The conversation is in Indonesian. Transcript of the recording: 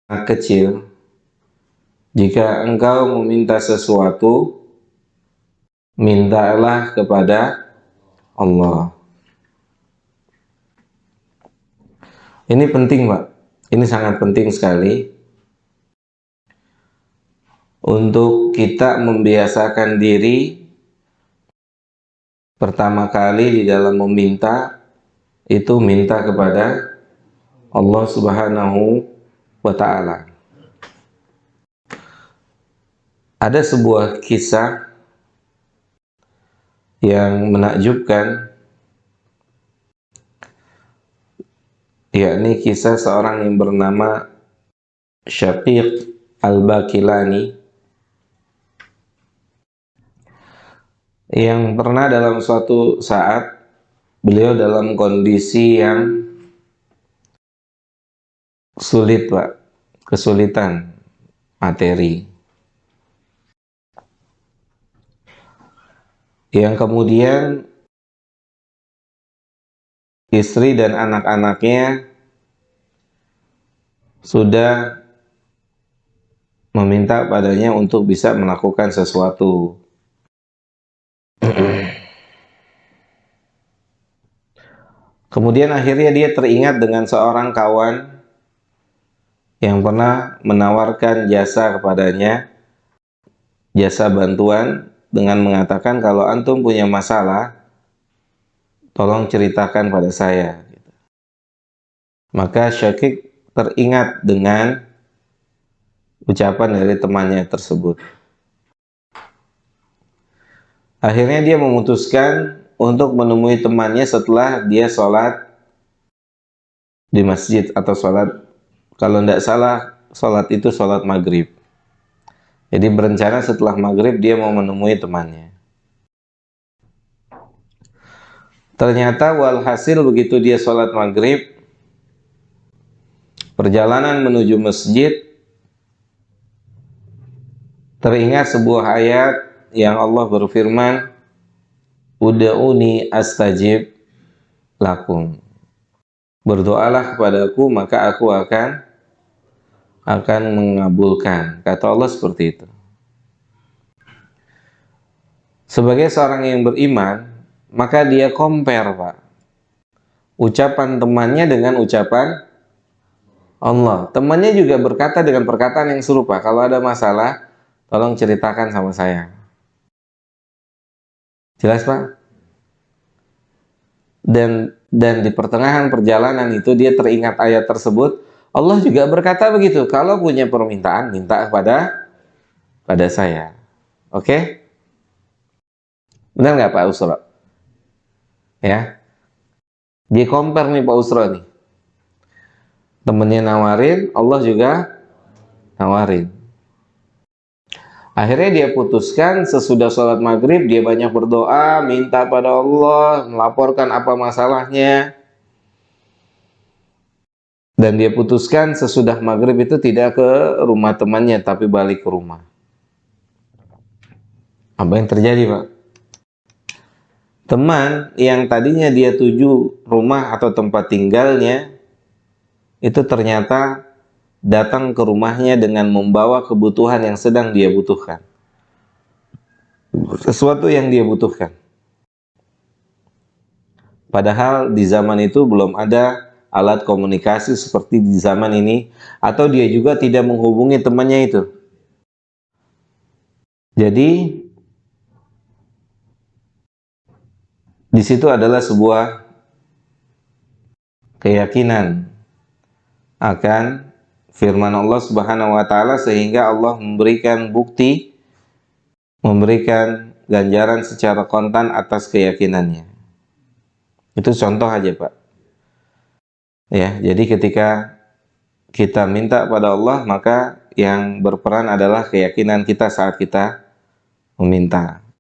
kecil, jika engkau meminta sesuatu, mintalah kepada Allah. Ini penting, Pak. Ini sangat penting sekali untuk kita membiasakan diri pertama kali di dalam meminta, itu minta kepada Allah Subhanahu wa Ta'ala. Ada sebuah kisah yang menakjubkan, yakni kisah seorang yang bernama Syaqiq Al-Bakilani, yang pernah dalam suatu saat beliau dalam kondisi yang sulit, Pak, kesulitan materi, yang kemudian istri dan anak-anaknya sudah meminta padanya untuk bisa melakukan sesuatu. Kemudian akhirnya dia teringat dengan seorang kawan yang pernah menawarkan jasa kepadanya, jasa bantuan, dengan mengatakan, kalau antum punya masalah, tolong ceritakan pada saya. Maka Syaqiq teringat dengan ucapan dari temannya tersebut. Akhirnya dia memutuskan untuk menemui temannya setelah dia sholat di masjid, atau sholat, kalau tidak salah, sholat itu sholat maghrib. Jadi berencana setelah maghrib dia mau menemui temannya. Ternyata walhasil begitu dia sholat maghrib, perjalanan menuju masjid, teringat sebuah ayat yang Allah berfirman, Ud'uni astajib lakum. Berdoalah kepadaku maka aku akan mengabulkan. Kata Allah seperti itu. Sebagai seorang yang beriman, maka dia compare, Pak, ucapan temannya dengan ucapan Allah. Temannya juga berkata dengan perkataan yang serupa, kalau ada masalah, tolong ceritakan sama saya. Jelas, Pak? Dan di pertengahan perjalanan itu dia teringat ayat tersebut. Allah juga berkata begitu, kalau punya permintaan, minta pada saya. Oke? Benar nggak Pak Usro? Ya, dia compare nih Pak Usro nih. Temennya nawarin, Allah juga nawarin. Akhirnya dia putuskan sesudah sholat maghrib, dia banyak berdoa, minta pada Allah, melaporkan apa masalahnya. Dan dia putuskan sesudah maghrib itu tidak ke rumah temannya, tapi balik ke rumah. Apa yang terjadi, Pak? Teman yang tadinya dia tuju rumah atau tempat tinggalnya, itu ternyata datang ke rumahnya dengan membawa kebutuhan yang sedang dia butuhkan. Sesuatu yang dia butuhkan. Padahal di zaman itu belum ada alat komunikasi seperti di zaman ini, atau dia juga tidak menghubungi temannya itu. Jadi di situ adalah sebuah keyakinan akan firman Allah Subhanahu wa Ta'ala, sehingga Allah memberikan bukti, memberikan ganjaran secara kontan atas keyakinannya. Itu contoh aja, Pak. Ya, jadi ketika kita minta pada Allah, maka yang berperan adalah keyakinan kita saat kita meminta.